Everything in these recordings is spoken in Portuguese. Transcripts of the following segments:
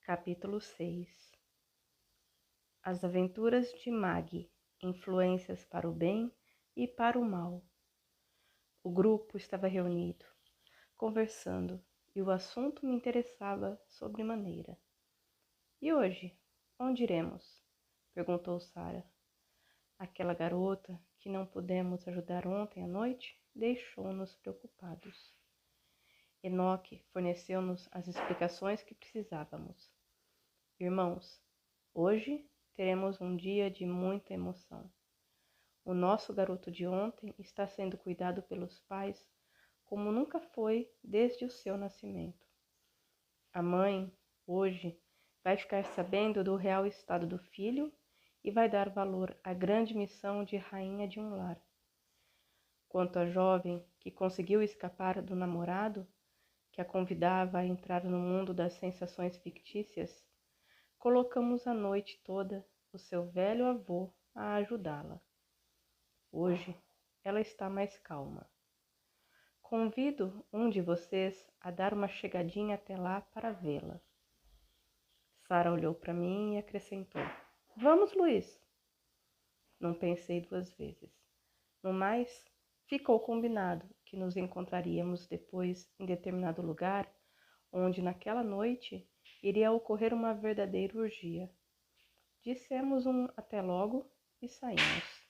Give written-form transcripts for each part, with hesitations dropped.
Capítulo 6. As aventuras de Maggie, influências para o bem e para o mal. O grupo estava reunido, conversando, e o assunto me interessava sobremaneira. E hoje, onde iremos? Perguntou Sara. Aquela garota que não pudemos ajudar ontem à noite deixou-nos preocupados. Enoque forneceu-nos as explicações que precisávamos. Irmãos, hoje teremos um dia de muita emoção. O nosso garoto de ontem está sendo cuidado pelos pais como nunca foi desde o seu nascimento. A mãe, hoje, vai ficar sabendo do real estado do filho e vai dar valor à grande missão de rainha de um lar. Quanto à jovem que conseguiu escapar do namorado, que a convidava a entrar no mundo das sensações fictícias, colocamos a noite toda o seu velho avô a ajudá-la. Hoje ela está mais calma. Convido um de vocês a dar uma chegadinha até lá para vê-la. Sara olhou para mim e acrescentou: Vamos, Luiz. Não pensei duas vezes. No mais, ficou combinado que nos encontraríamos depois em determinado lugar onde naquela noite iria ocorrer uma verdadeira orgia. Dissemos um até logo e saímos.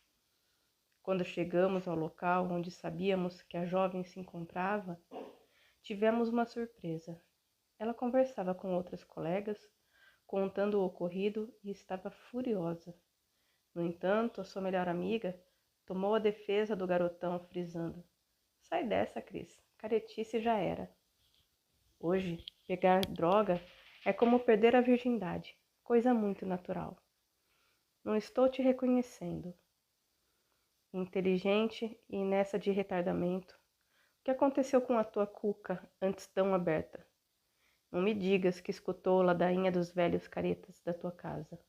Quando chegamos ao local onde sabíamos que a jovem se encontrava, tivemos uma surpresa. Ela conversava com outras colegas, contando o ocorrido e estava furiosa. No entanto, a sua melhor amiga tomou a defesa do garotão, frisando: Sai dessa, Cris, caretice já era. Hoje, pegar droga é como perder a virgindade, coisa muito natural. Não estou te reconhecendo. Inteligente e nessa de retardamento. O que aconteceu com a tua cuca antes tão aberta? Não me digas que escutou a ladainha dos velhos caretas da tua casa.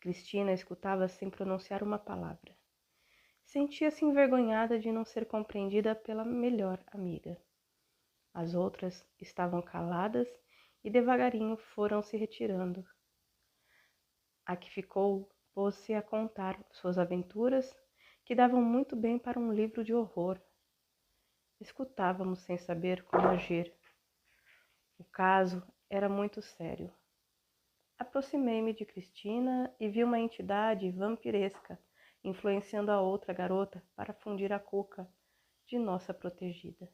Cristina escutava sem pronunciar uma palavra. Sentia-se envergonhada de não ser compreendida pela melhor amiga. As outras estavam caladas e devagarinho foram se retirando. A que ficou pôs-se a contar suas aventuras, que davam muito bem para um livro de horror. Escutávamos sem saber como agir. O caso era muito sério. Aproximei-me de Cristina e vi uma entidade vampiresca influenciando a outra garota para fundir a cuca de nossa protegida.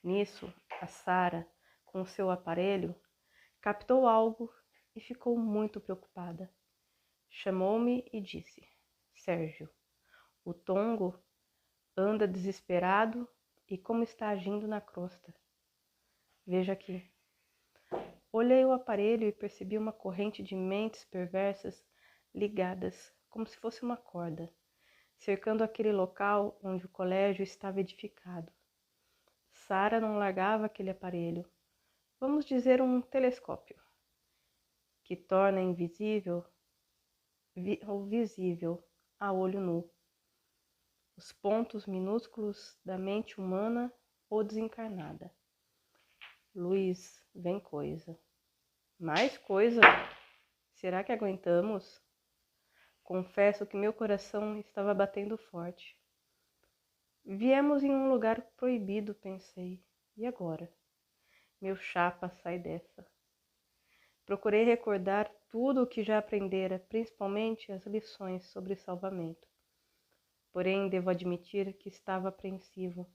Nisso, a Sara, com seu aparelho, captou algo e ficou muito preocupada. Chamou-me e disse: Sérgio, o Tongo anda desesperado e como está agindo na crosta. Veja aqui. Olhei o aparelho e percebi uma corrente de mentes perversas ligadas, como se fosse uma corda, cercando aquele local onde o colégio estava edificado. Sara não largava aquele aparelho, vamos dizer um telescópio, que torna invisível ou visível a olho nu os pontos minúsculos da mente humana ou desencarnada. Luiz, vem coisa. Mais coisa? Será que aguentamos? Confesso que meu coração estava batendo forte. Viemos em um lugar proibido, pensei. E agora? Meu chapa, sai dessa. Procurei recordar tudo o que já aprendera, principalmente as lições sobre salvamento. Porém, devo admitir que estava apreensivo,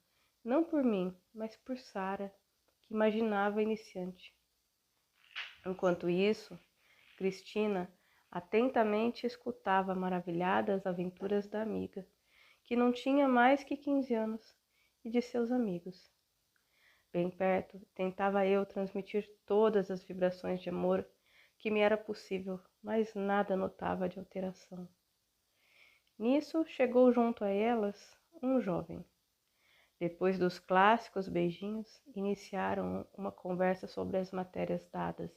não por mim, mas por Sara, que imaginava iniciante. Enquanto isso, Cristina atentamente escutava maravilhada as aventuras da amiga, que não tinha mais que 15 anos, e de seus amigos. Bem perto, tentava eu transmitir todas as vibrações de amor que me era possível, mas nada notava de alteração. Nisso, chegou junto a elas um jovem. Depois dos clássicos beijinhos, iniciaram uma conversa sobre as matérias dadas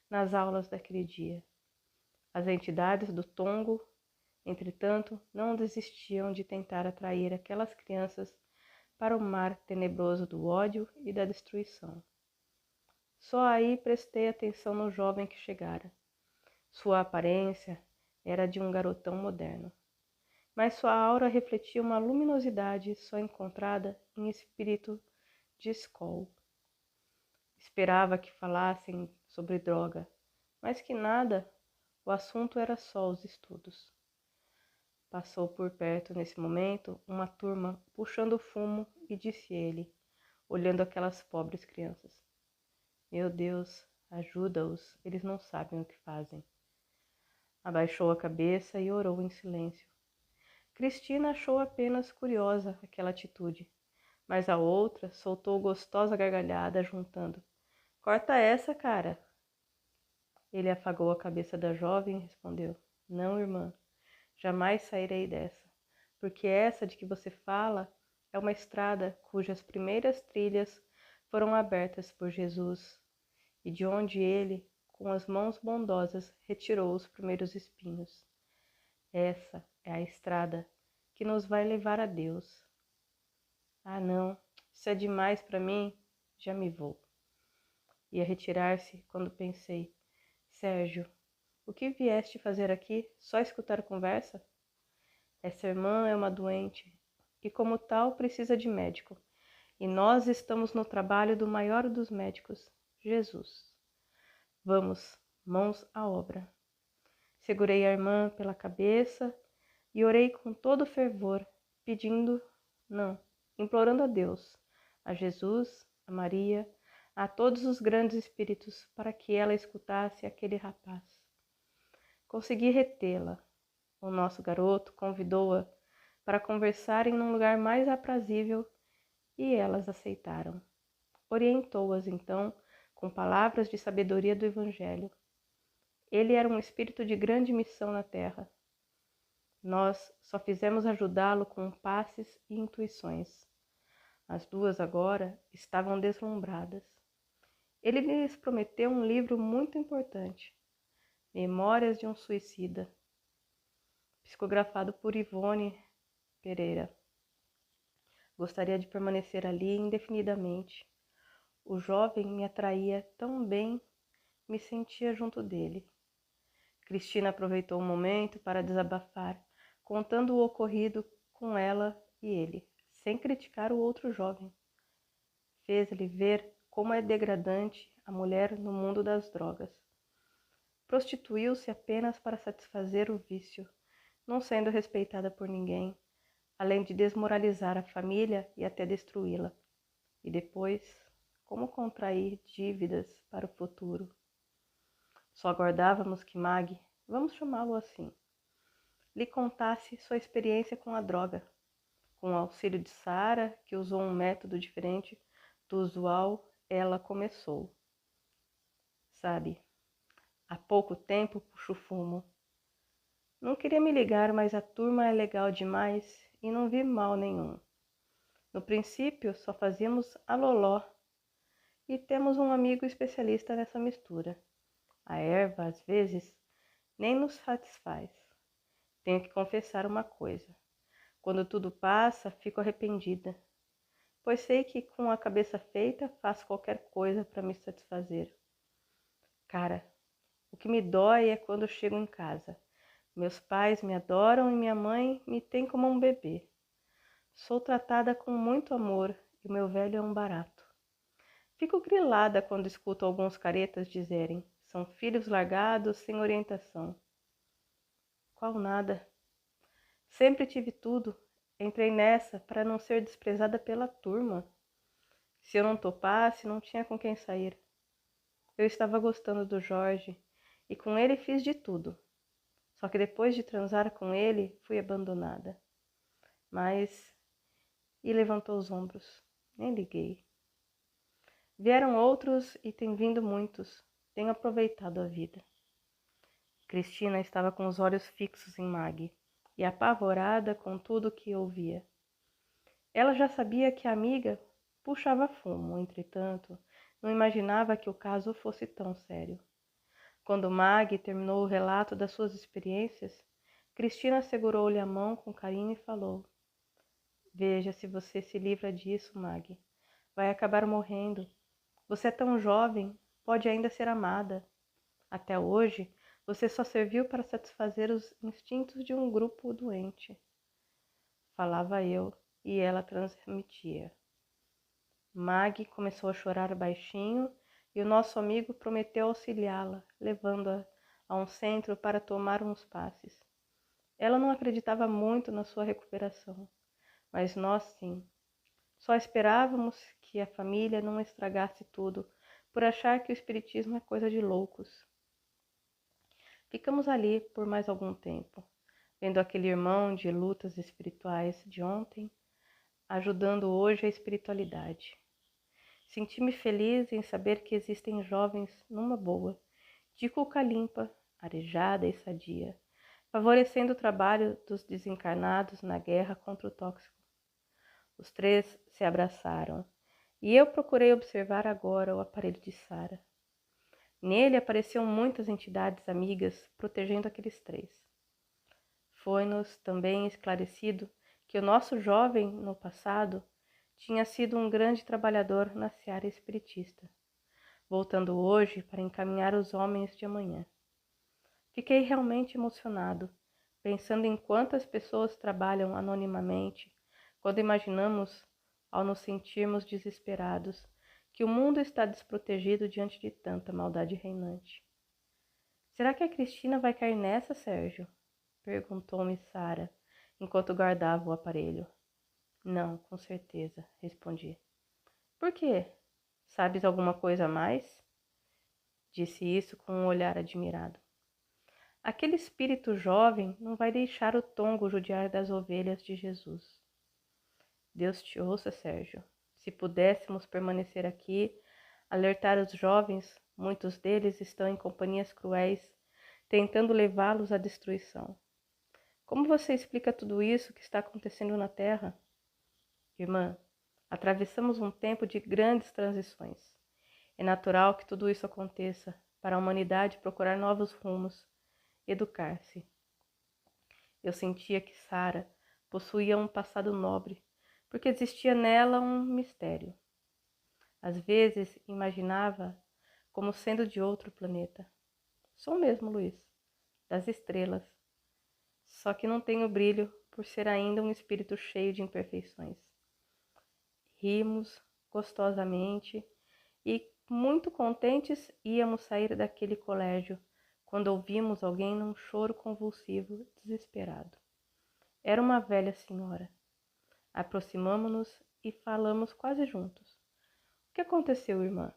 nas aulas daquele dia. As entidades do Tongo, entretanto, não desistiam de tentar atrair aquelas crianças para o mar tenebroso do ódio e da destruição. Só aí prestei atenção no jovem que chegara. Sua aparência era de um garotão moderno, mas sua aura refletia uma luminosidade só encontrada em espírito de escola. Esperava que falassem sobre droga, mas que nada, o assunto era só os estudos. Passou por perto nesse momento uma turma puxando fumo e disse ele, olhando aquelas pobres crianças: Meu Deus, ajuda-os, eles não sabem o que fazem. Abaixou a cabeça e orou em silêncio. Cristina achou apenas curiosa aquela atitude, mas a outra soltou gostosa gargalhada, juntando: Corta essa, cara! Ele afagou a cabeça da jovem e respondeu: Não, irmã, jamais sairei dessa, porque essa de que você fala é uma estrada cujas primeiras trilhas foram abertas por Jesus e de onde ele, com as mãos bondosas, retirou os primeiros espinhos. Essa é a estrada que nos vai levar a Deus. Ah, não, isso é demais para mim, já me vou. Ia retirar-se quando pensei: Sérgio, o que vieste fazer aqui? Só escutar conversa? Essa irmã é uma doente e, como tal, precisa de médico. E nós estamos no trabalho do maior dos médicos, Jesus. Vamos, mãos à obra. Segurei a irmã pela cabeça e orei com todo fervor, pedindo, não, implorando a Deus, a Jesus, a Maria, a todos os grandes espíritos, para que ela escutasse aquele rapaz. Consegui retê-la. O nosso garoto convidou-a para conversarem num lugar mais aprazível e elas aceitaram. Orientou-as, então, com palavras de sabedoria do Evangelho. Ele era um espírito de grande missão na terra. Nós só fizemos ajudá-lo com passes e intuições. As duas agora estavam deslumbradas. Ele lhes prometeu um livro muito importante, Memórias de um Suicida, psicografado por Ivone Pereira. Gostaria de permanecer ali indefinidamente. O jovem me atraía tão bem, me sentia junto dele. Cristina aproveitou o momento para desabafar, contando o ocorrido com ela e ele, sem criticar o outro jovem. Fez-lhe ver como é degradante a mulher no mundo das drogas. Prostituiu-se apenas para satisfazer o vício, não sendo respeitada por ninguém, além de desmoralizar a família e até destruí-la. E depois, como contrair dívidas para o futuro? Só aguardávamos que Mag, vamos chamá-lo assim, lhe contasse sua experiência com a droga, com o auxílio de Sara, que usou um método diferente do usual, ela começou. Sabe, há pouco tempo puxo fumo. Não queria me ligar, mas a turma é legal demais e não vi mal nenhum. No princípio, só fazíamos a loló e temos um amigo especialista nessa mistura. A erva, às vezes, nem nos satisfaz. Tenho que confessar uma coisa. Quando tudo passa, fico arrependida, pois sei que com a cabeça feita faço qualquer coisa para me satisfazer. Cara, o que me dói é quando chego em casa. Meus pais me adoram e minha mãe me tem como um bebê. Sou tratada com muito amor e o meu velho é um barato. Fico grilada quando escuto alguns caretas dizerem: são filhos largados sem orientação. Qual nada? Sempre tive tudo. Entrei nessa para não ser desprezada pela turma. Se eu não topasse, não tinha com quem sair. Eu estava gostando do Jorge e com ele fiz de tudo. Só que depois de transar com ele, fui abandonada. Mas... E levantou os ombros. Nem liguei. Vieram outros e tem vindo muitos. Tenho aproveitado a vida. Cristina estava com os olhos fixos em Mag e apavorada com tudo o que ouvia. Ela já sabia que a amiga puxava fumo, entretanto, não imaginava que o caso fosse tão sério. Quando Mag terminou o relato das suas experiências, Cristina segurou-lhe a mão com carinho e falou: Veja se você se livra disso, Mag. Vai acabar morrendo. Você é tão jovem, pode ainda ser amada. Até hoje, você só serviu para satisfazer os instintos de um grupo doente. Falava eu e ela transmitia. Maggie começou a chorar baixinho e o nosso amigo prometeu auxiliá-la, levando-a a um centro para tomar uns passes. Ela não acreditava muito na sua recuperação, mas nós sim. Só esperávamos que a família não estragasse tudo por achar que o espiritismo é coisa de loucos. Ficamos ali por mais algum tempo, vendo aquele irmão de lutas espirituais de ontem, ajudando hoje a espiritualidade. Senti-me feliz em saber que existem jovens numa boa, de cuca limpa, arejada e sadia, favorecendo o trabalho dos desencarnados na guerra contra o tóxico. Os três se abraçaram, e eu procurei observar agora o aparelho de Sara. Nele apareciam muitas entidades amigas protegendo aqueles três. Foi-nos também esclarecido que o nosso jovem, no passado, tinha sido um grande trabalhador na seara espiritista, voltando hoje para encaminhar os homens de amanhã. Fiquei realmente emocionado, pensando em quantas pessoas trabalham anonimamente, quando imaginamos, ao nos sentirmos desesperados, que o mundo está desprotegido diante de tanta maldade reinante. Será que a Cristina vai cair nessa, Sérgio? Perguntou-me Sara, enquanto guardava o aparelho. Não, com certeza, respondi. Por quê? Sabes alguma coisa a mais? Disse isso com um olhar admirado. Aquele espírito jovem não vai deixar o tongo judiar das ovelhas de Jesus. Deus te ouça, Sérgio. Se pudéssemos permanecer aqui, alertar os jovens, muitos deles estão em companhias cruéis, tentando levá-los à destruição. Como você explica tudo isso que está acontecendo na Terra? Irmã, atravessamos um tempo de grandes transições. É natural que tudo isso aconteça para a humanidade procurar novos rumos, educar-se. Eu sentia que Sara possuía um passado nobre, porque existia nela um mistério. Às vezes imaginava como sendo de outro planeta. Sou mesmo, Luiz, das estrelas. Só que não tenho brilho por ser ainda um espírito cheio de imperfeições. Rimos gostosamente e, muito contentes, íamos sair daquele colégio quando ouvimos alguém num choro convulsivo, desesperado. Era uma velha senhora. Aproximamo-nos e falamos quase juntos. O que aconteceu, irmã?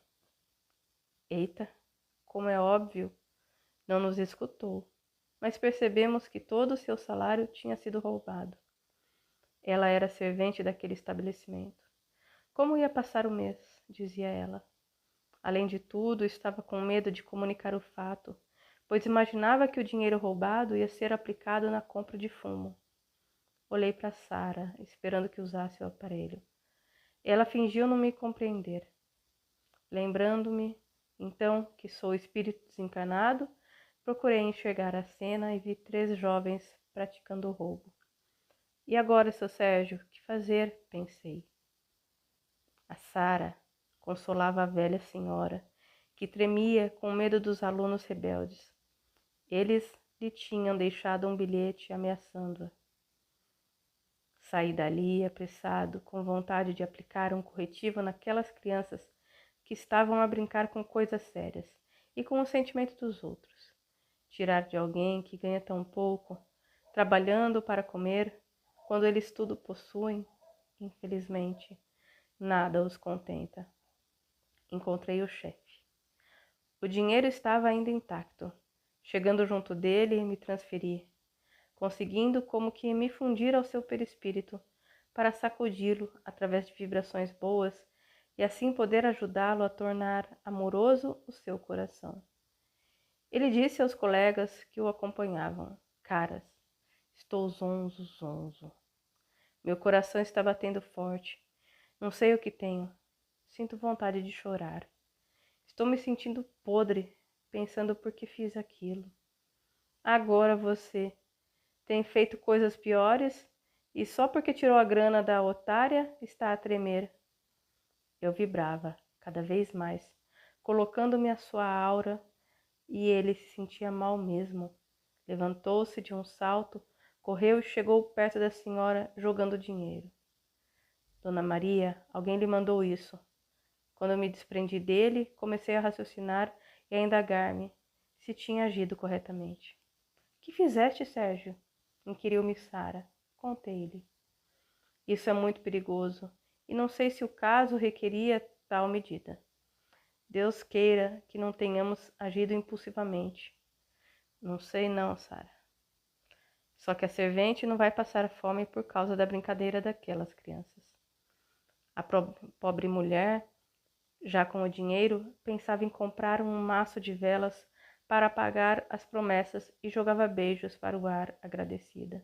Eita, como é óbvio, não nos escutou, mas percebemos que todo o seu salário tinha sido roubado. Ela era servente daquele estabelecimento. Como ia passar o mês? Dizia ela. Além de tudo, estava com medo de comunicar o fato, pois imaginava que o dinheiro roubado ia ser aplicado na compra de fumo. Olhei para Sara, esperando que usasse o aparelho. Ela fingiu não me compreender. Lembrando-me, então, que sou espírito desencarnado, procurei enxergar a cena e vi três jovens praticando o roubo. E agora, seu Sérgio, que fazer? Pensei. A Sara consolava a velha senhora, que tremia com medo dos alunos rebeldes. Eles lhe tinham deixado um bilhete ameaçando-a. Saí dali apressado, com vontade de aplicar um corretivo naquelas crianças que estavam a brincar com coisas sérias e com o sentimento dos outros. Tirar de alguém que ganha tão pouco, trabalhando para comer, quando eles tudo possuem, infelizmente, nada os contenta. Encontrei o chefe. O dinheiro estava ainda intacto. Chegando junto dele, me transferi, conseguindo como que me fundir ao seu perispírito para sacudi-lo através de vibrações boas e assim poder ajudá-lo a tornar amoroso o seu coração. Ele disse aos colegas que o acompanhavam: caras, estou zonzo, zonzo. Meu coração está batendo forte. Não sei o que tenho. Sinto vontade de chorar. Estou me sentindo podre, pensando por que fiz aquilo. Agora você tem feito coisas piores e só porque tirou a grana da otária está a tremer. Eu vibrava, cada vez mais, colocando-me a sua aura, e ele se sentia mal mesmo. Levantou-se de um salto, correu e chegou perto da senhora, jogando dinheiro. Dona Maria, alguém lhe mandou isso. Quando eu me desprendi dele, comecei a raciocinar e a indagar-me se tinha agido corretamente. — Que fizeste, Sérgio? Inquiriu-me Sara. Contei-lhe. Isso é muito perigoso, e não sei se o caso requeria tal medida. Deus queira que não tenhamos agido impulsivamente. Não sei não, Sara. Só que a servente não vai passar fome por causa da brincadeira daquelas crianças. A pobre mulher, já com o dinheiro, pensava em comprar um maço de velas para apagar as promessas e jogava beijos para o ar agradecida.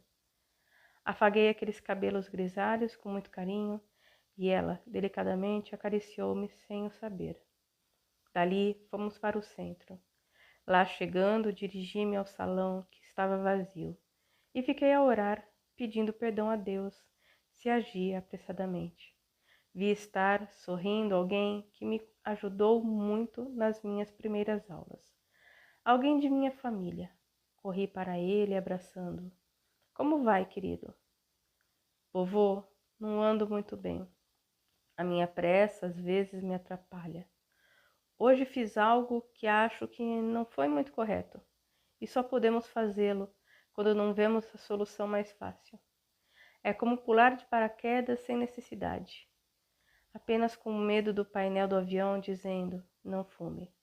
Afaguei aqueles cabelos grisalhos com muito carinho e ela, delicadamente, acariciou-me sem o saber. Dali, fomos para o centro. Lá chegando, dirigi-me ao salão, que estava vazio, e fiquei a orar, pedindo perdão a Deus, se agia apressadamente. Vi estar sorrindo alguém que me ajudou muito nas minhas primeiras aulas. Alguém de minha família. Corri para ele, abraçando-o. Como vai, querido? Vovô, não ando muito bem. A minha pressa às vezes me atrapalha. Hoje fiz algo que acho que não foi muito correto, e só podemos fazê-lo quando não vemos a solução mais fácil. É como pular de paraquedas sem necessidade, apenas com medo do painel do avião dizendo, não fume.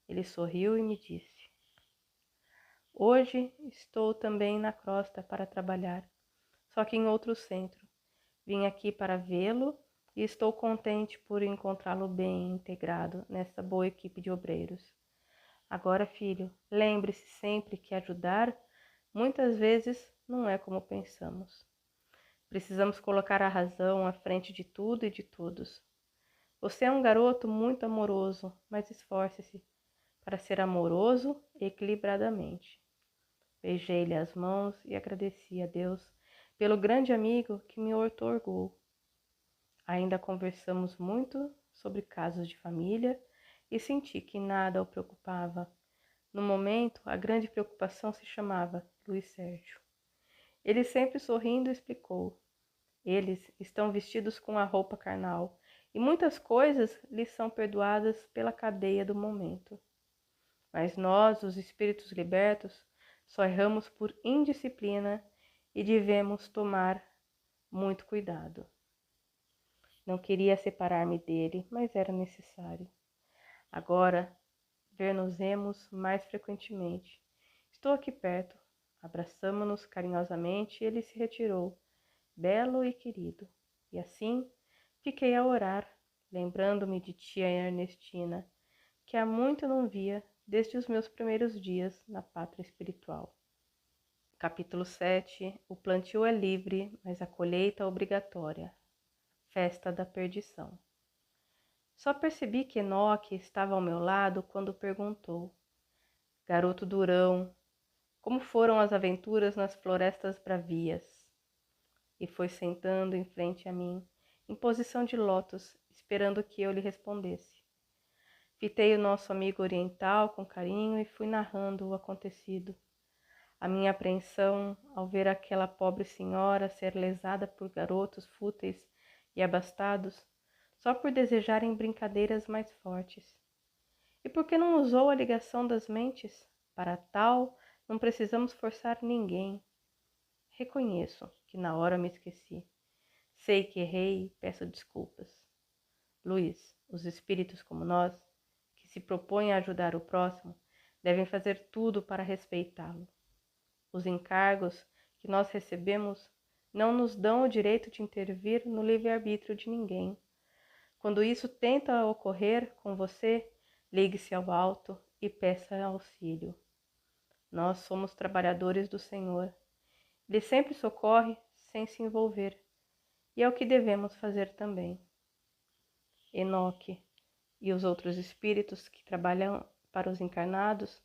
Ele sorriu e me disse, hoje estou também na crosta para trabalhar, só que em outro centro. Vim aqui para vê-lo e estou contente por encontrá-lo bem integrado nessa boa equipe de obreiros. Agora, filho, lembre-se sempre que ajudar muitas vezes não é como pensamos. Precisamos colocar a razão à frente de tudo e de todos. Você é um garoto muito amoroso, mas esforce-se para ser amoroso equilibradamente. Beijei-lhe as mãos e agradeci a Deus pelo grande amigo que me outorgou. Ainda conversamos muito sobre casos de família e senti que nada o preocupava. No momento, a grande preocupação se chamava Luiz Sérgio. Ele sempre sorrindo explicou. Eles estão vestidos com a roupa carnal e muitas coisas lhes são perdoadas pela cadeia do momento. Mas nós, os espíritos libertos, só erramos por indisciplina e devemos tomar muito cuidado. Não queria separar-me dele, mas era necessário. Agora, ver-nos-emos mais frequentemente. Estou aqui perto. Abraçamo-nos carinhosamente e ele se retirou, belo e querido. E assim, fiquei a orar, lembrando-me de tia Ernestina, que há muito não via desde os meus primeiros dias na pátria espiritual. Capítulo 7. O plantio é livre, mas a colheita é obrigatória. Festa da perdição. Só percebi que Enoque estava ao meu lado quando perguntou: garoto durão, como foram as aventuras nas florestas bravias? E foi sentando em frente a mim, em posição de lótus, esperando que eu lhe respondesse. Fitei o nosso amigo oriental com carinho e fui narrando o acontecido. A minha apreensão ao ver aquela pobre senhora ser lesada por garotos fúteis e abastados, só por desejarem brincadeiras mais fortes. E por que não usou a ligação das mentes? Para tal, não precisamos forçar ninguém. Reconheço que na hora me esqueci. Sei que errei e peço desculpas. Luiz, os espíritos como nós, que se propõem a ajudar o próximo, devem fazer tudo para respeitá-lo. Os encargos que nós recebemos não nos dão o direito de intervir no livre-arbítrio de ninguém. Quando isso tenta ocorrer com você, ligue-se ao alto e peça auxílio. Nós somos trabalhadores do Senhor. Ele sempre socorre sem se envolver, e é o que devemos fazer também. Enoque e os outros espíritos que trabalham para os encarnados,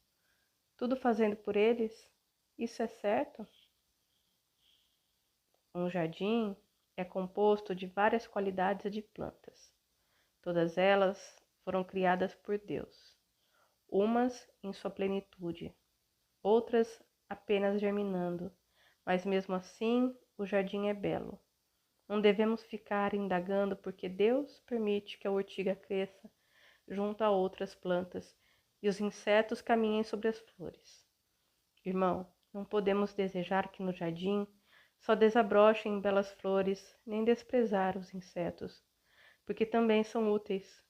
tudo fazendo por eles, isso é certo? Um jardim é composto de várias qualidades de plantas. Todas elas foram criadas por Deus, umas em sua plenitude, outras apenas germinando, mas mesmo assim o jardim é belo. Não devemos ficar indagando porque Deus permite que a urtiga cresça junto a outras plantas e os insetos caminhem sobre as flores. Irmão, não podemos desejar que no jardim só desabrochem belas flores, nem desprezar os insetos, porque também são úteis.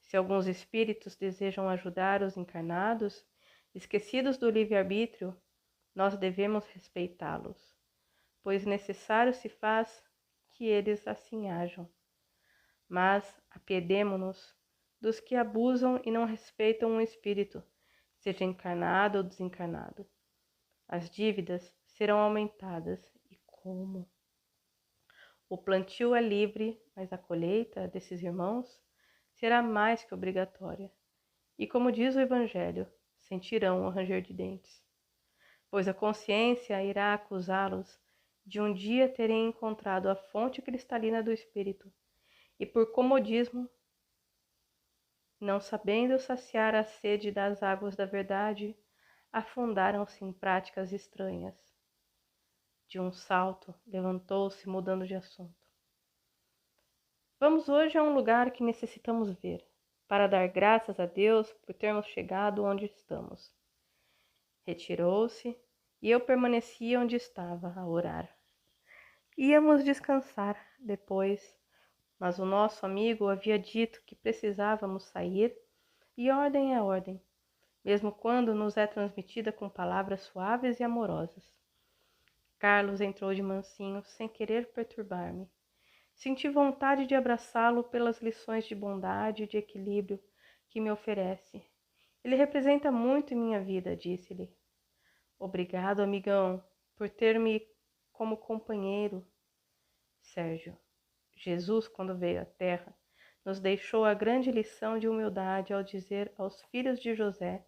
Se alguns espíritos desejam ajudar os encarnados, esquecidos do livre-arbítrio, nós devemos respeitá-los, pois necessário se faz que eles assim hajam. Mas apiedemo-nos dos que abusam e não respeitam um espírito, seja encarnado ou desencarnado. As dívidas serão aumentadas. E como? O plantio é livre, mas a colheita desses irmãos será mais que obrigatória. E como diz o Evangelho, sentirão o ranger de dentes, pois a consciência irá acusá-los de um dia terem encontrado a fonte cristalina do Espírito e por comodismo, não sabendo saciar a sede das águas da verdade, afundaram-se em práticas estranhas. De um salto, levantou-se, mudando de assunto. Vamos hoje a um lugar que necessitamos ver, para dar graças a Deus por termos chegado onde estamos. Retirou-se e eu permaneci onde estava, a orar. Íamos descansar depois, mas o nosso amigo havia dito que precisávamos sair, e ordem é ordem, mesmo quando nos é transmitida com palavras suaves e amorosas. Carlos entrou de mansinho, sem querer perturbar-me. Senti vontade de abraçá-lo pelas lições de bondade e de equilíbrio que me oferece. Ele representa muito em minha vida, disse-lhe. Obrigado, amigão, por ter-me como companheiro. Sérgio, Jesus, quando veio à Terra, nos deixou a grande lição de humildade ao dizer aos filhos de José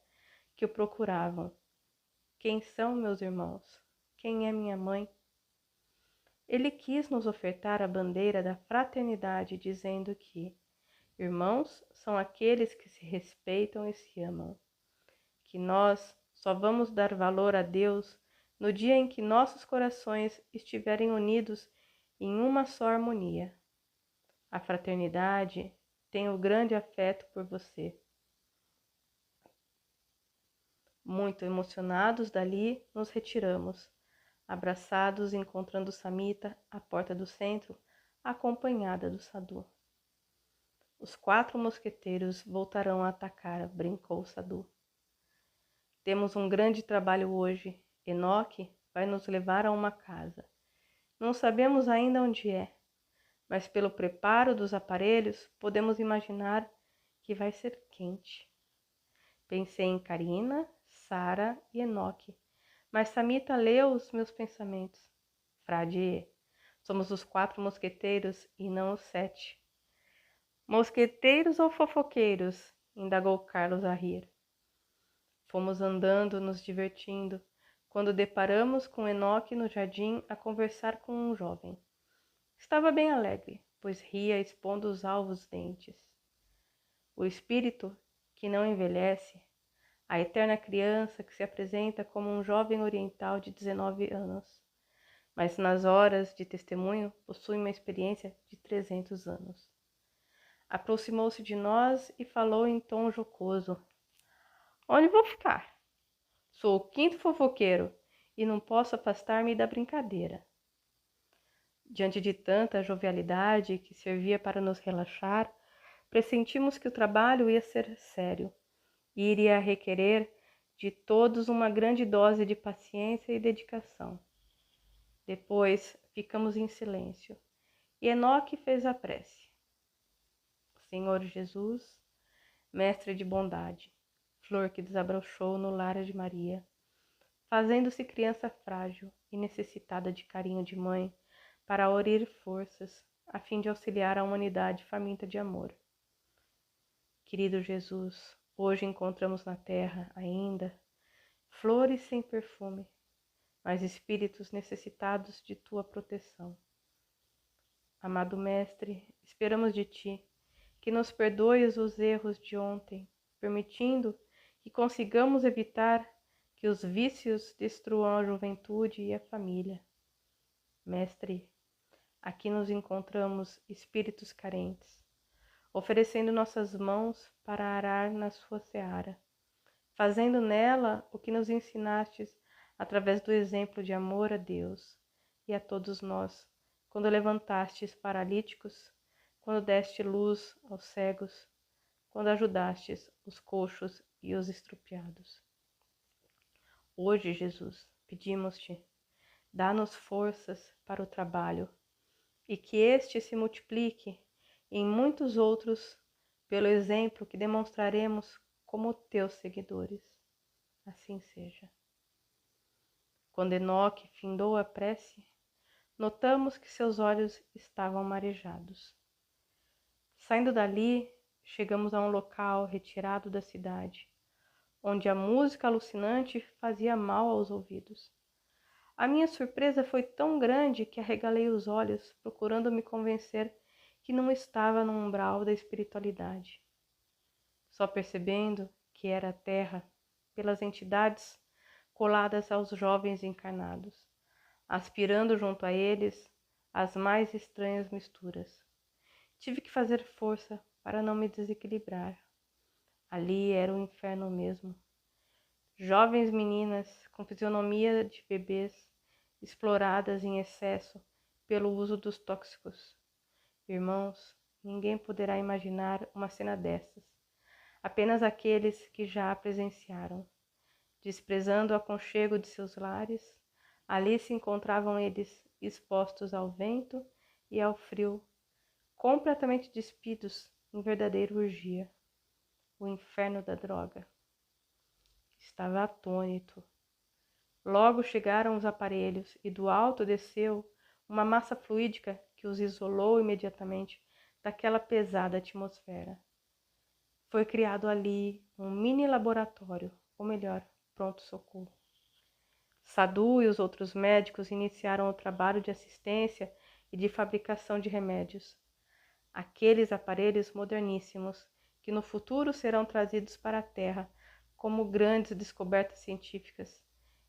que o procuravam: quem são meus irmãos? Quem é minha mãe? Ele quis nos ofertar a bandeira da fraternidade, dizendo que irmãos são aqueles que se respeitam e se amam, que nós só vamos dar valor a Deus no dia em que nossos corações estiverem unidos em uma só harmonia. A fraternidade tem o grande afeto por você. Muito emocionados dali, nos retiramos, abraçados, encontrando Samita à porta do centro, acompanhada do Sadu. Os 4 mosqueteiros voltarão a atacar, brincou Sadu. Temos um grande trabalho hoje. Enoque vai nos levar a uma casa. Não sabemos ainda onde é, mas pelo preparo dos aparelhos podemos imaginar que vai ser quente. Pensei em Karina, Sara e Enoque, mas Samita leu os meus pensamentos. Frade, somos os 4 mosqueteiros e não os 7. Mosqueteiros ou fofoqueiros? Indagou Carlos a rir. Fomos andando, nos divertindo, quando deparamos com Enoque no jardim a conversar com um jovem. Estava bem alegre, pois ria expondo os alvos dentes. O espírito que não envelhece, a eterna criança que se apresenta como um jovem oriental de 19 anos, mas nas horas de testemunho possui uma experiência de 300 anos. Aproximou-se de nós e falou em tom jocoso. Onde vou ficar? Sou o 5º fofoqueiro e não posso afastar-me da brincadeira. Diante de tanta jovialidade que servia para nos relaxar, pressentimos que o trabalho ia ser sério e iria requerer de todos uma grande dose de paciência e dedicação. Depois ficamos em silêncio e Enoque fez a prece. Senhor Jesus, mestre de bondade, flor que desabrochou no lar de Maria, fazendo-se criança frágil e necessitada de carinho de mãe para aurir forças, a fim de auxiliar a humanidade faminta de amor. Querido Jesus, hoje encontramos na terra ainda flores sem perfume, mas espíritos necessitados de tua proteção. Amado Mestre, esperamos de ti que nos perdoe os erros de ontem, permitindo que consigamos evitar que os vícios destruam a juventude e a família. Mestre, aqui nos encontramos espíritos carentes, oferecendo nossas mãos para arar na sua seara, fazendo nela o que nos ensinastes através do exemplo de amor a Deus e a todos nós, quando levantastes paralíticos, quando deste luz aos cegos, quando ajudastes os coxos e os estrupiados. Hoje, Jesus, pedimos-te, dá-nos forças para o trabalho e que este se multiplique em muitos outros pelo exemplo que demonstraremos como teus seguidores. Assim seja. Quando Enoque findou a prece, notamos que seus olhos estavam marejados. Saindo dali, chegamos a um local retirado da cidade, onde a música alucinante fazia mal aos ouvidos. A minha surpresa foi tão grande que arregalei os olhos, procurando me convencer que não estava no umbral da espiritualidade. Só percebendo que era a terra, pelas entidades coladas aos jovens encarnados, aspirando junto a eles as mais estranhas misturas. Tive que fazer força para não me desequilibrar. Ali era o inferno mesmo. Jovens meninas com fisionomia de bebês, exploradas em excesso pelo uso dos tóxicos. Irmãos, ninguém poderá imaginar uma cena dessas. Apenas aqueles que já a presenciaram. Desprezando o aconchego de seus lares, ali se encontravam eles expostos ao vento e ao frio, completamente despidos em verdadeira orgia. O inferno da droga. Estava atônito. Logo chegaram os aparelhos e do alto desceu uma massa fluídica que os isolou imediatamente daquela pesada atmosfera. Foi criado ali um mini laboratório, ou melhor, pronto-socorro. Sadu e os outros médicos iniciaram o trabalho de assistência e de fabricação de remédios. Aqueles aparelhos moderníssimos que no futuro serão trazidos para a Terra como grandes descobertas científicas,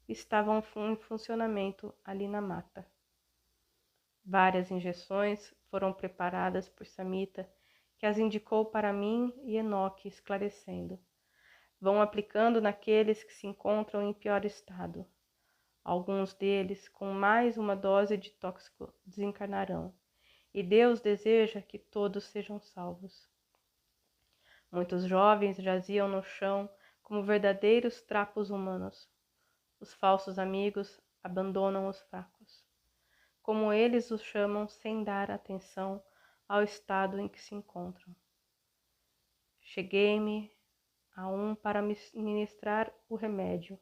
estavam em funcionamento ali na mata. Várias injeções foram preparadas por Samhita, que as indicou para mim e Enoque, esclarecendo. Vão aplicando naqueles que se encontram em pior estado. Alguns deles, com mais uma dose de tóxico, desencarnarão, e Deus deseja que todos sejam salvos. Muitos jovens jaziam no chão como verdadeiros trapos humanos. Os falsos amigos abandonam os fracos, como eles os chamam sem dar atenção ao estado em que se encontram. Cheguei-me a um para ministrar o remédio.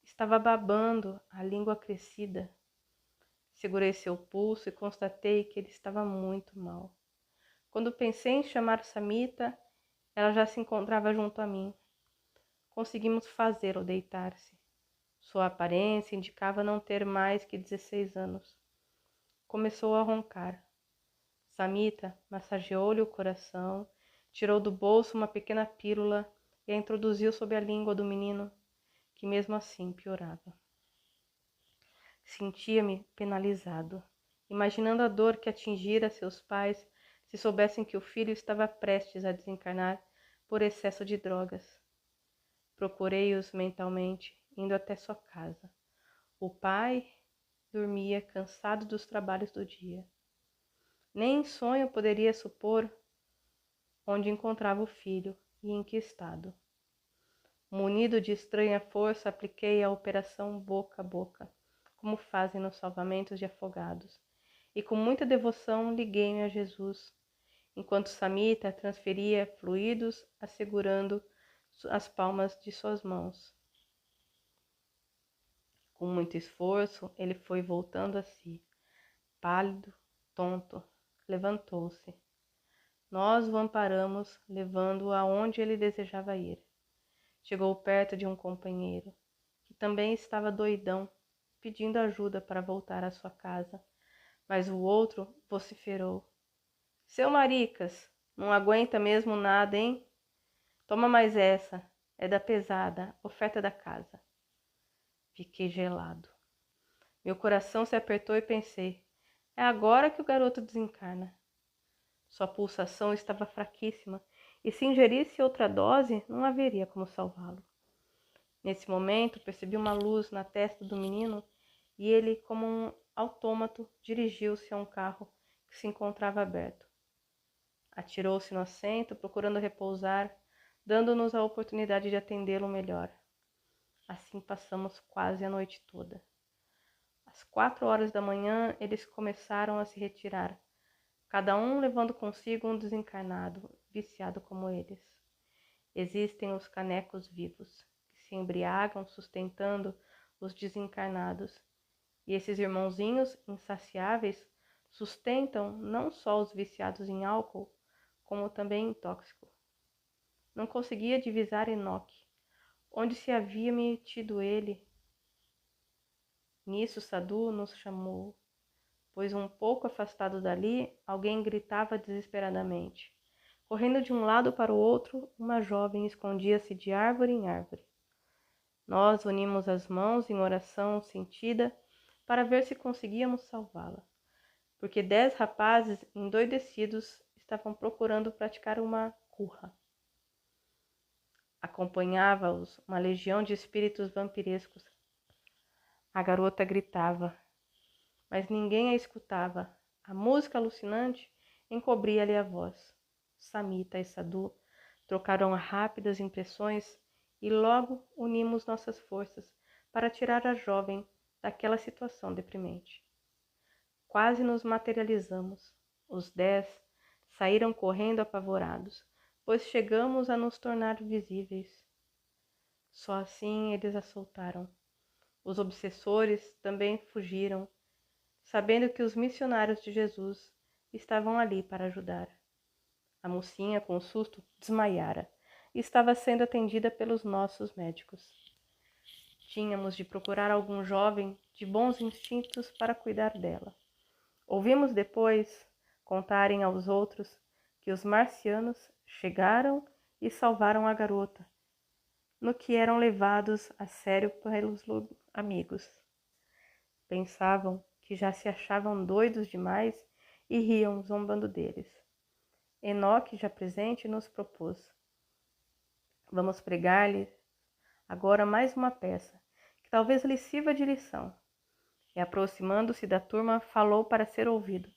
Estava babando, a língua crescida. Segurei seu pulso e constatei que ele estava muito mal. Quando pensei em chamar Samhita, ela já se encontrava junto a mim. Conseguimos fazê-lo deitar-se. Sua aparência indicava não ter mais que 16 anos. Começou a roncar. Samhita massageou-lhe o coração, tirou do bolso uma pequena pílula e a introduziu sob a língua do menino, que mesmo assim piorava. Sentia-me penalizado, imaginando a dor que atingira seus pais se soubessem que o filho estava prestes a desencarnar por excesso de drogas. Procurei-os mentalmente, indo até sua casa. O pai dormia cansado dos trabalhos do dia. Nem em sonho poderia supor onde encontrava o filho e em que estado. Munido de estranha força, apliquei a operação boca a boca, como fazem nos salvamentos de afogados, e com muita devoção liguei-me a Jesus, enquanto Samhita transferia fluidos, assegurando as palmas de suas mãos. Com muito esforço, ele foi voltando a si. Pálido, tonto, levantou-se. Nós o amparamos, levando-o aonde ele desejava ir. Chegou perto de um companheiro, que também estava doidão, pedindo ajuda para voltar à sua casa, mas o outro vociferou. Seu Maricas, Não aguenta mesmo nada, hein? Toma mais essa. É da pesada, oferta da casa. Fiquei gelado. Meu coração se apertou e pensei, é agora que o garoto desencarna. Sua pulsação estava fraquíssima e se ingerisse outra dose, não haveria como salvá-lo. Nesse momento, percebi uma luz na testa do menino e ele, como um autômato, dirigiu-se a um carro que se encontrava aberto. Atirou-se no assento, procurando repousar, dando-nos a oportunidade de atendê-lo melhor. Assim passamos quase a noite toda. Às 4 horas da manhã, eles começaram a se retirar, cada um levando consigo um desencarnado, viciado como eles. Existem os canecos vivos, que se embriagam sustentando os desencarnados, e esses irmãozinhos insaciáveis sustentam não só os viciados em álcool, como também em tóxico. Não conseguia divisar Enoque, onde se havia metido ele. Nisso Sadu nos chamou, pois um pouco afastado dali, alguém gritava desesperadamente. Correndo de um lado para o outro, uma jovem escondia-se de árvore em árvore. Nós unimos as mãos em oração sentida para ver se conseguíamos salvá-la, porque 10 rapazes endoidecidos estavam procurando praticar uma curra. Acompanhava-os uma legião de espíritos vampirescos. A garota gritava, mas ninguém a escutava. A música alucinante encobria-lhe a voz. Samita e Sadu trocaram rápidas impressões e logo unimos nossas forças para tirar a jovem daquela situação deprimente. Quase nos materializamos. Os 10 saíram correndo apavorados, pois chegamos a nos tornar visíveis. Só assim eles a soltaram. Os obsessores também fugiram, sabendo que os missionários de Jesus estavam ali para ajudar. A mocinha, com susto, desmaiara e estava sendo atendida pelos nossos médicos. Tínhamos de procurar algum jovem de bons instintos para cuidar dela. Ouvimos depois contarem aos outros que os marcianos chegaram e salvaram a garota, no que eram levados a sério pelos amigos. Pensavam que já se achavam doidos demais e riam zombando deles. Enoque, já presente, nos propôs: vamos pregar-lhe agora mais uma peça, que talvez lhe sirva de lição. E aproximando-se da turma, falou para ser ouvido.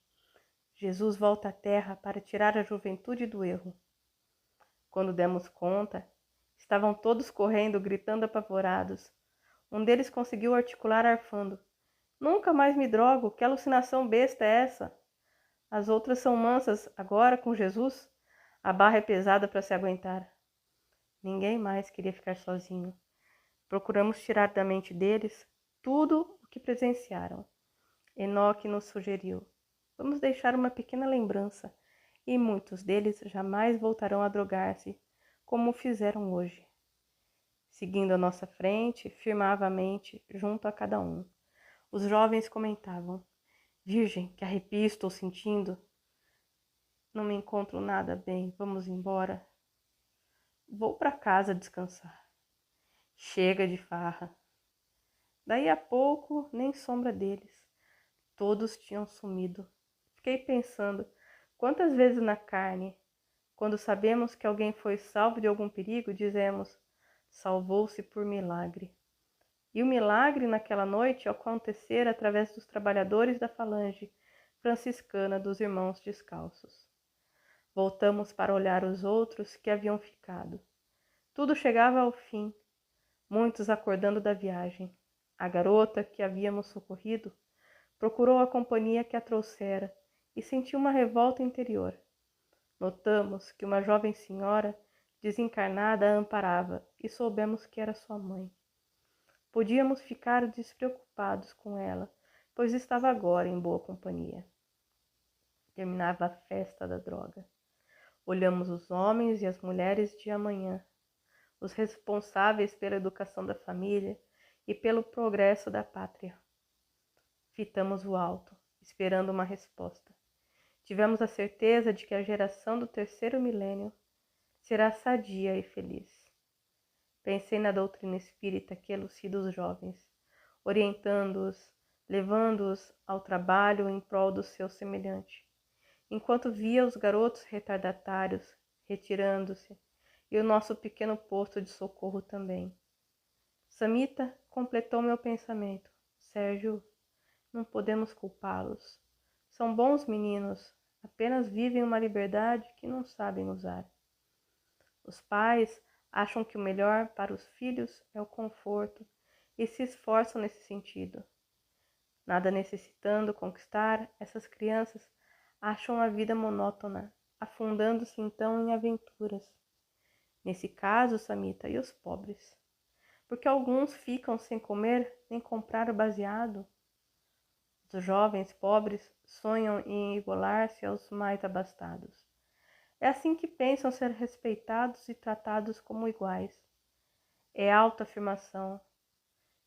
Jesus volta à terra para tirar a juventude do erro. Quando demos conta, estavam todos correndo, gritando apavorados. Um deles conseguiu articular arfando: nunca mais me drogo, que alucinação besta é essa? As outras são mansas, agora com Jesus, a barra é pesada para se aguentar. Ninguém mais queria ficar sozinho. Procuramos tirar da mente deles tudo o que presenciaram. Enoque nos sugeriu: vamos deixar uma pequena lembrança, e muitos deles jamais voltarão a drogar-se, como fizeram hoje. Seguindo à nossa frente, firmavamente, junto a cada um, os jovens comentavam: Virgem, que arrepio estou sentindo. Não me encontro nada bem, vamos embora. Vou para casa descansar. Chega de farra. Daí a pouco, nem sombra deles. Todos tinham sumido. Fiquei pensando, quantas vezes na carne, quando sabemos que alguém foi salvo de algum perigo, dizemos, salvou-se por milagre. E o milagre naquela noite acontecera através dos trabalhadores da falange franciscana dos irmãos descalços. Voltamos para olhar os outros que haviam ficado. Tudo chegava ao fim, muitos acordando da viagem. A garota que havíamos socorrido procurou a companhia que a trouxera e sentiu uma revolta interior. Notamos que uma jovem senhora desencarnada a amparava e soubemos que era sua mãe. Podíamos ficar despreocupados com ela, pois estava agora em boa companhia. Terminava a festa da droga. Olhamos os homens e as mulheres de amanhã, os responsáveis pela educação da família e pelo progresso da pátria. Fitamos o alto, esperando uma resposta. tivemos a certeza de que a geração do terceiro milênio será sadia e feliz. Pensei na doutrina espírita que elucida os jovens, orientando-os, levando-os ao trabalho em prol do seu semelhante, enquanto via os garotos retardatários retirando-se e o nosso pequeno posto de socorro também. Samita completou meu pensamento. Sérgio, não podemos culpá-los. São bons meninos, apenas vivem uma liberdade que não sabem usar. Os pais acham que o melhor para os filhos é o conforto e se esforçam nesse sentido. Nada necessitando conquistar, essas crianças acham a vida monótona, afundando-se então em aventuras. Nesse caso, Samita, e os pobres? Porque alguns ficam sem comer nem comprar o baseado. Os jovens pobres sonham em igualar-se aos mais abastados. É assim que pensam ser respeitados e tratados como iguais. É autoafirmação.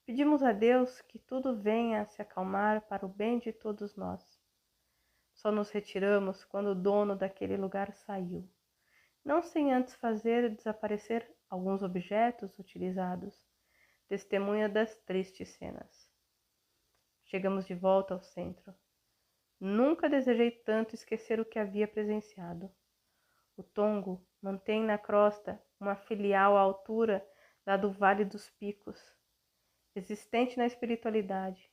Pedimos a Deus que tudo venha a se acalmar para o bem de todos nós. Só nos retiramos quando o dono daquele lugar saiu, não sem antes fazer desaparecer alguns objetos utilizados, testemunha das tristes cenas. Chegamos de volta ao centro. Nunca desejei tanto esquecer o que havia presenciado. O Tongo mantém na crosta uma filial à altura da do Vale dos Picos, existente na espiritualidade,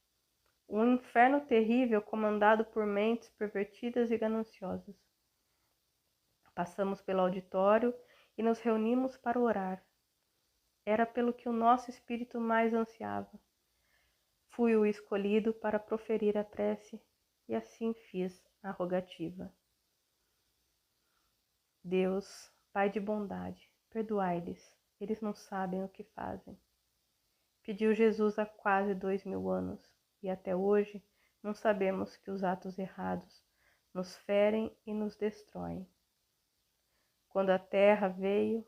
um inferno terrível comandado por mentes pervertidas e gananciosas. Passamos pelo auditório e nos reunimos para orar. Era pelo que o nosso espírito mais ansiava. Fui o escolhido para proferir a prece e assim fiz a rogativa. Deus, Pai de bondade, perdoai-lhes, eles não sabem o que fazem. Pediu Jesus há quase 2000 anos e até hoje não sabemos que os atos errados nos ferem e nos destroem. Quando a terra veio,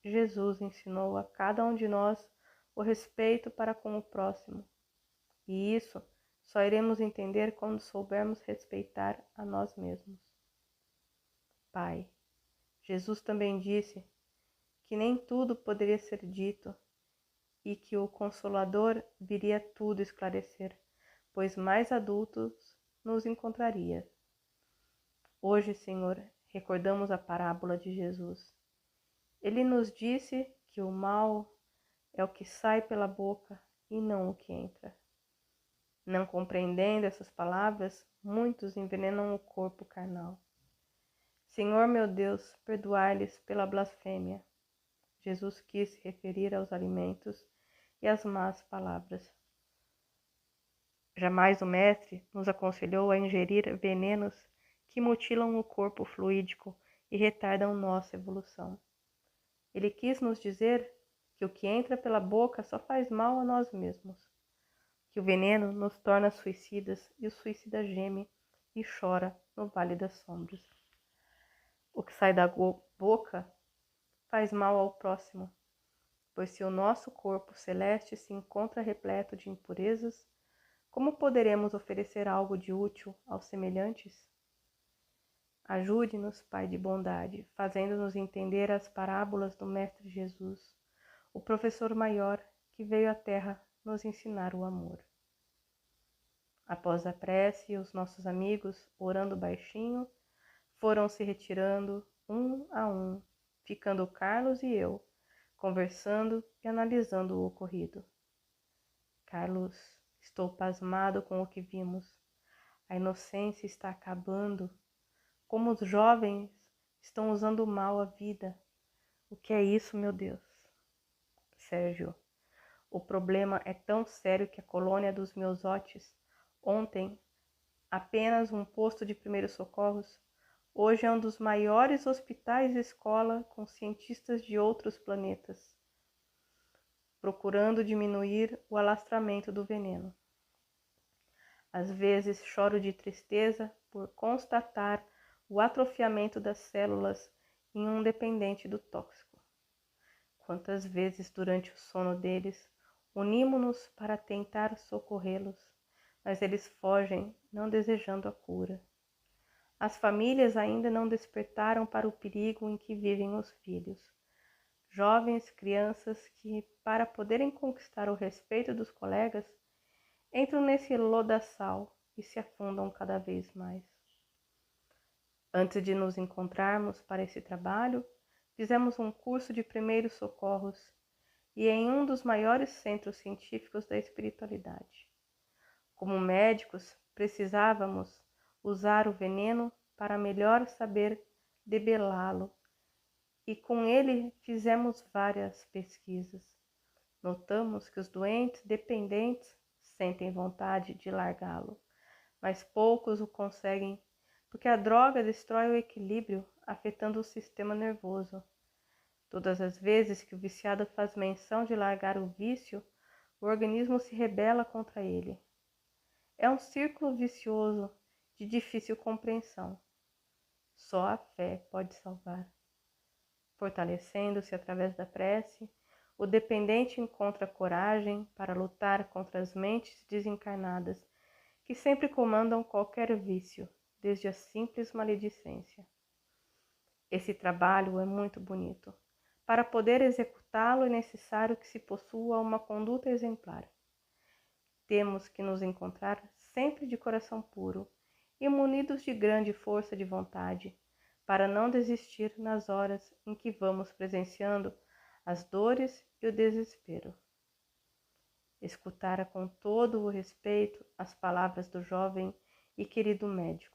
Jesus ensinou a cada um de nós o respeito para com o próximo. E isso só iremos entender quando soubermos respeitar a nós mesmos. Pai, Jesus também disse que nem tudo poderia ser dito e que o Consolador viria tudo esclarecer, pois mais adultos nos encontraria. Hoje, Senhor, recordamos a parábola de Jesus. Ele nos disse que o mal é o que sai pela boca e não o que entra. Não compreendendo essas palavras, muitos envenenam o corpo carnal. Senhor meu Deus, perdoai-lhes pela blasfêmia. Jesus quis se referir aos alimentos e às más palavras. Jamais o Mestre nos aconselhou a ingerir venenos que mutilam o corpo fluídico e retardam nossa evolução. Ele quis nos dizer que o que entra pela boca só faz mal a nós mesmos, que o veneno nos torna suicidas e o suicida geme e chora no vale das sombras. O que sai da boca faz mal ao próximo, pois se o nosso corpo celeste se encontra repleto de impurezas, como poderemos oferecer algo de útil aos semelhantes? Ajude-nos, Pai de bondade, fazendo-nos entender as parábolas do Mestre Jesus, o professor maior que veio à Terra nos ensinar o amor. Após a prece, os nossos amigos, orando baixinho, foram se retirando um a um, ficando Carlos e eu, conversando e analisando o ocorrido. Carlos, estou pasmado com o que vimos. A inocência está acabando. Como os jovens estão usando mal a vida. O que é isso, meu Deus? Sérgio, o problema é tão sério que a colônia dos Miosotis, ontem apenas um posto de primeiros socorros, hoje é um dos maiores hospitais escola com cientistas de outros planetas, procurando diminuir o alastramento do veneno. Às vezes choro de tristeza por constatar o atrofiamento das células em um dependente do tóxico. Quantas vezes durante o sono deles unimos-nos para tentar socorrê-los, mas eles fogem, não desejando a cura. As famílias ainda não despertaram para o perigo em que vivem os filhos. Jovens, crianças que, para poderem conquistar o respeito dos colegas, entram nesse lodaçal e se afundam cada vez mais. Antes de nos encontrarmos para esse trabalho, fizemos um curso de primeiros socorros e em um dos maiores centros científicos da espiritualidade. Como médicos, precisávamos usar o veneno para melhor saber debelá-lo, e com ele fizemos várias pesquisas. Notamos que os doentes dependentes sentem vontade de largá-lo, mas poucos o conseguem porque a droga destrói o equilíbrio, afetando o sistema nervoso. Todas as vezes que o viciado faz menção de largar o vício, o organismo se rebela contra ele. É um círculo vicioso de difícil compreensão. Só a fé pode salvar. Fortalecendo-se através da prece, o dependente encontra coragem para lutar contra as mentes desencarnadas que sempre comandam qualquer vício, desde a simples maledicência. Esse trabalho é muito bonito. Para poder executá-lo é necessário que se possua uma conduta exemplar. Temos que nos encontrar sempre de coração puro e munidos de grande força de vontade, para não desistir nas horas em que vamos presenciando as dores e o desespero. Escutara com todo o respeito as palavras do jovem e querido médico.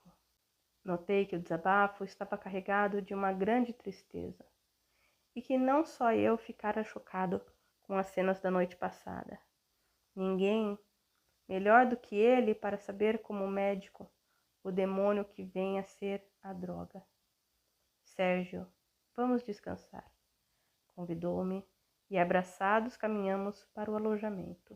Notei que o desabafo estava carregado de uma grande tristeza, e que não só eu ficara chocado com as cenas da noite passada. Ninguém melhor do que ele para saber como médico o demônio que vem a ser a droga. Sérgio, vamos descansar, convidou-me, e abraçados caminhamos para o alojamento.